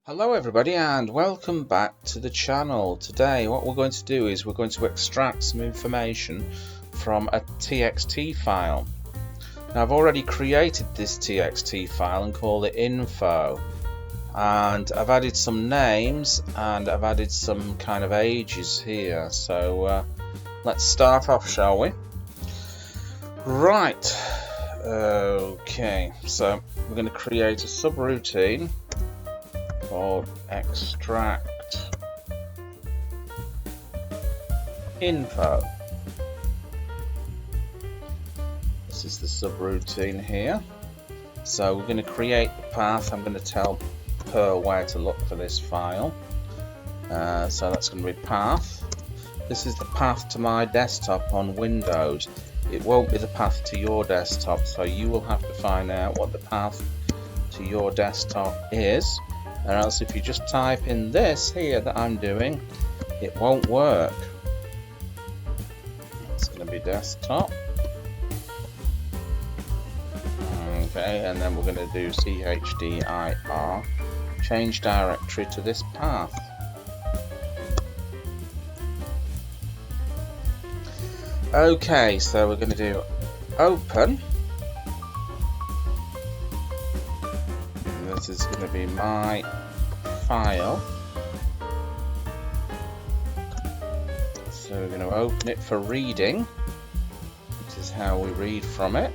Hello everybody and welcome back to the channel. Today what we're going to do is we're going to extract some information from a TXT file. Now I've already created this TXT file and called it info, and I've added some names and I've added some kind of ages here, so let's start off, shall we? Right, okay, so we're going to create a subroutine called extract info. This is the subroutine here. So we're going to create the path. I'm going to tell Perl where to look for this file. So that's going to be path. This is the path to my desktop on Windows. It won't be the path to your desktop, so you will have to find out what the path to your desktop is. Or else if you just type in this here that I'm doing, it won't work. It's going to be desktop. Okay, and then we're going to do chdir, change directory to this path. Okay, so we're going to do open. This is going to be my file, so we're going to open it for reading. This is how we read from it.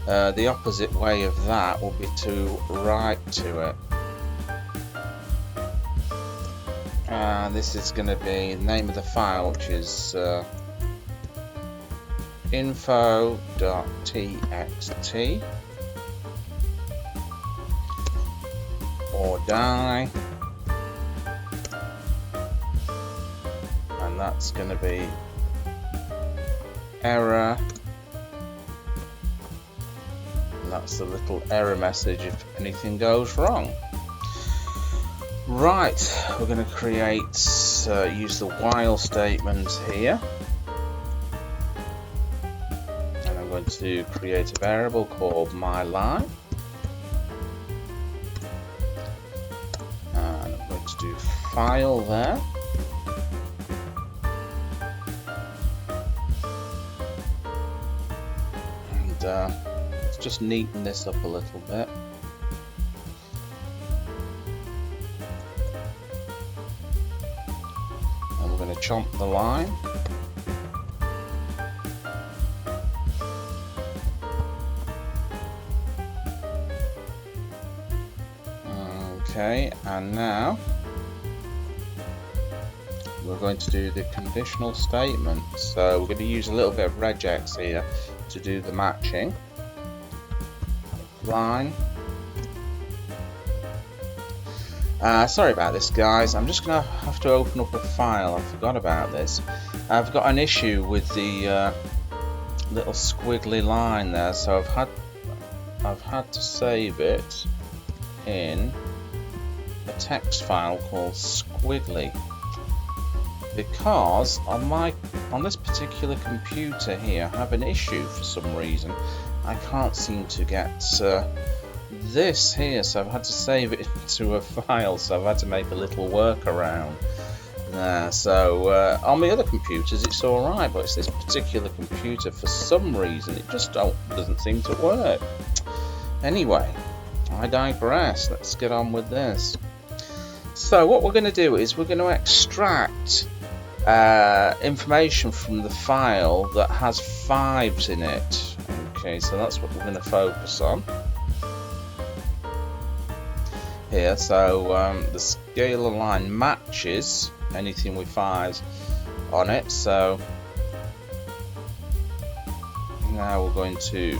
The opposite way of that will be to write to it, and this is going to be the name of the file, which is info.txt or die, and that's going to be error, and that's the little error message if anything goes wrong. Right, we're going to create use the while statement here, and I'm going to create a variable called myLine. Do file there, and let's just neaten this up a little bit. And we're going to chomp the line. Okay, and now we're going to do the conditional statement. So we're going to use a little bit of regex here to do the matching. Line. Sorry about this, guys. I'm just going to have to open up a file. I forgot about this. I've got an issue with the little squiggly line there, so I've had to save it in a text file called squiggly, because on this particular computer here I have an issue for some reason. I can't seem to get this here, so I've had to save it into a file, so I've had to make a little workaround there. So on the other computers it's alright, but it's this particular computer, for some reason it just doesn't seem to work. Anyway, I digress. Let's get on with this. So what we're going to do is we're going to extract information from the file that has 5s in it. Okay, so that's what we're going to focus on here. So the scalar line matches anything with 5s on it. So now we're going to,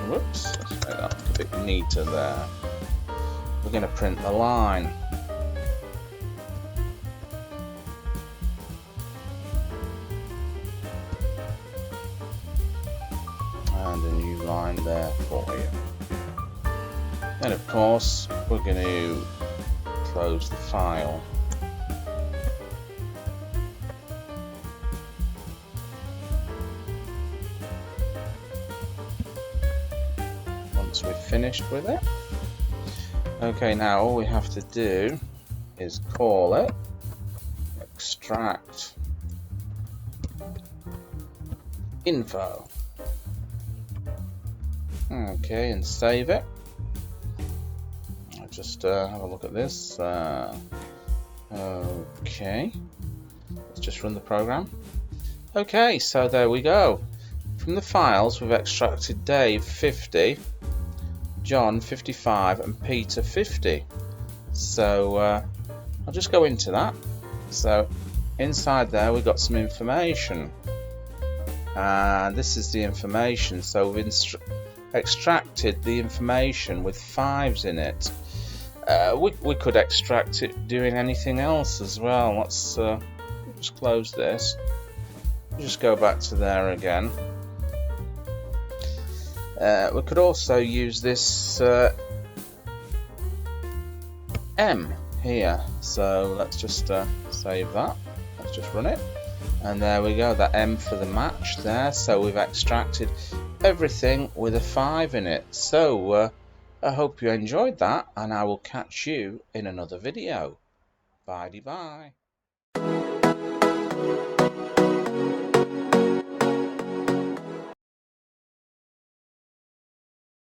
whoops, let's make that a bit neater there. We're going to print the line. And a new line there for you. And of course, we're going to close the file. Once we've finished with it, Okay, now all we have to do is call it extract info. Okay, and save it. I'll just have a look at this. Okay, let's just run the program. Okay, so there we go. From the files, we've extracted Dave 50, John 55, and Peter 50. So I'll just go into that. So inside there, we've got some information, and this is the information. So we've extracted the information with 5s in it. We could extract it doing anything else as well. Let's just close this. Just go back to there again. We could also use this M here. So let's just save that. Let's just run it. And there we go, that M for the match there. So we've extracted everything with a 5 in it. So I hope you enjoyed that, and I will catch you in another video. Bye-bye.